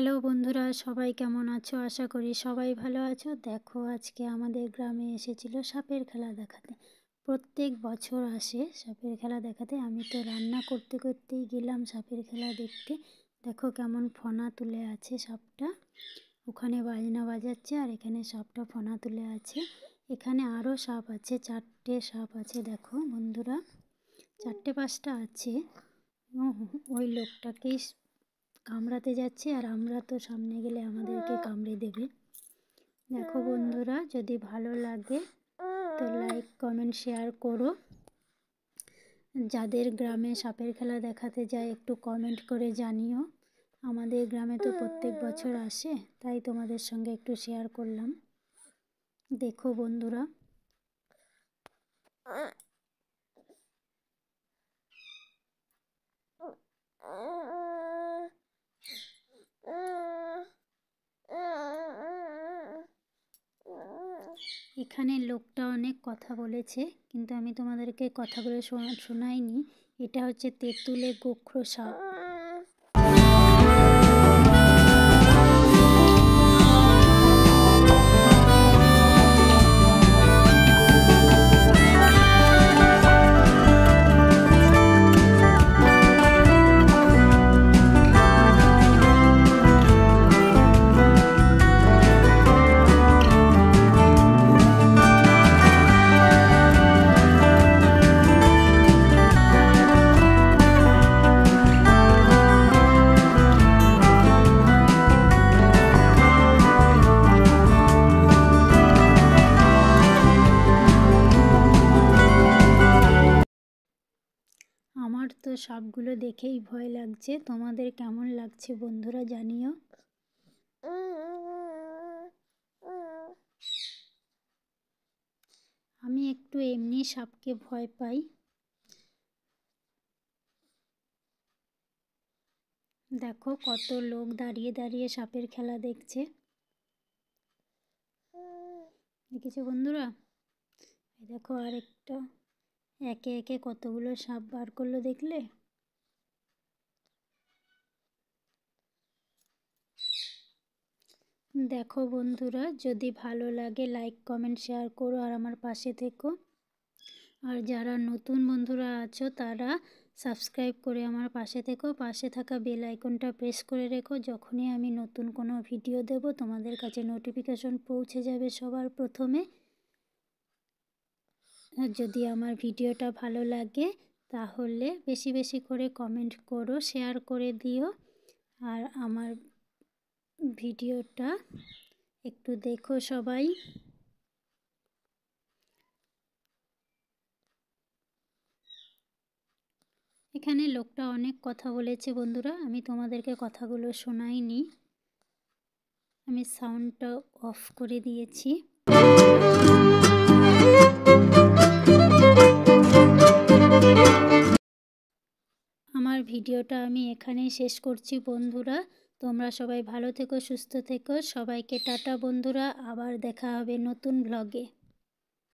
Hello বন্ধুরা, সবাই কেমন আছো? আশা করি সবাই ভালো আছো। দেখো, আজকে আমাদের গ্রামে এসেছিল সাপের খেলা দেখাতে। প্রত্যেক বছর আসে সাপের খেলা দেখাতে। আমি তো রান্না করতে করতেই গেলাম সাপের খেলা দেখতে। দেখো কেমন ফনা তুলে আছে সাপটা, ওখানে বাজনা বাজাচ্ছে আর এখানে সাপটা ফনা তুলে আছে। এখানে আরও সাপ আছে, 4টে সাপ আছে। দেখো বন্ধুরা, 4-5টা আছে। ওই লোকটাকেই কামড়াতে যাচ্ছে আর আমরা তো সামনে গেলে আমাদেরকে কামড়ে দেবে। দেখো বন্ধুরা, যদি ভালো লাগে তো লাইক কমেন্ট শেয়ার করো। যাদের গ্রামে সাপের খেলা দেখাতে যায় একটু কমেন্ট করে জানিও। আমাদের গ্রামে তো প্রত্যেক বছর আসে, তাই তোমাদের সঙ্গে একটু শেয়ার করলাম। দেখো বন্ধুরা, এখানে লোকটা অনেক কথা বলেছে, কিন্তু আমি তোমাদেরকে কথাগুলো শোনাইনি। এটা হচ্ছে তেঁতুলে গোখরো সাপ। আমার তো সাপগুলো দেখেই ভয় লাগছে। তোমাদের কেমন লাগছে বন্ধুরা জানিও। আমি একটু এমনি সাপকে ভয় পাই। দেখো কত লোক দাঁড়িয়ে দাঁড়িয়ে সাপের খেলা দেখছে। দেখেছো বন্ধুরা? দেখো আরেকটা, একে একে কতগুলো সাপ বার করলো দেখলে? দেখো বন্ধুরা, যদি ভালো লাগে লাইক কমেন্ট শেয়ার করো আর আমার পাশে থেকো। আর যারা নতুন বন্ধুরা আছো তারা সাবস্ক্রাইব করে আমার পাশে থেকো। পাশে থাকা বেল আইকনটা প্রেস করে রেখো। যখনই আমি নতুন কোনো ভিডিও দেব তোমাদের কাছে নোটিফিকেশন পৌঁছে যাবে সবার প্রথমে। আর যদি আমার ভিডিওটা ভালো লাগে তাহলে বেশি বেশি করে কমেন্ট করো, শেয়ার করে দিও। আর আমার ভিডিওটা একটু দেখো সবাই। এখানে লোকটা অনেক কথা বলেছে বন্ধুরা, আমি তোমাদেরকে কথাগুলো শোনাইনি। আমি সাউন্ডটা অফ করে দিয়েছি। আমার ভিডিওটা আমি এখানেই শেষ করছি বন্ধুরা। তোমরা সবাই ভালো থেকো, সুস্থ থেকো। সবাইকে টাটা বন্ধুরা, আবার দেখা হবে নতুন ব্লগে।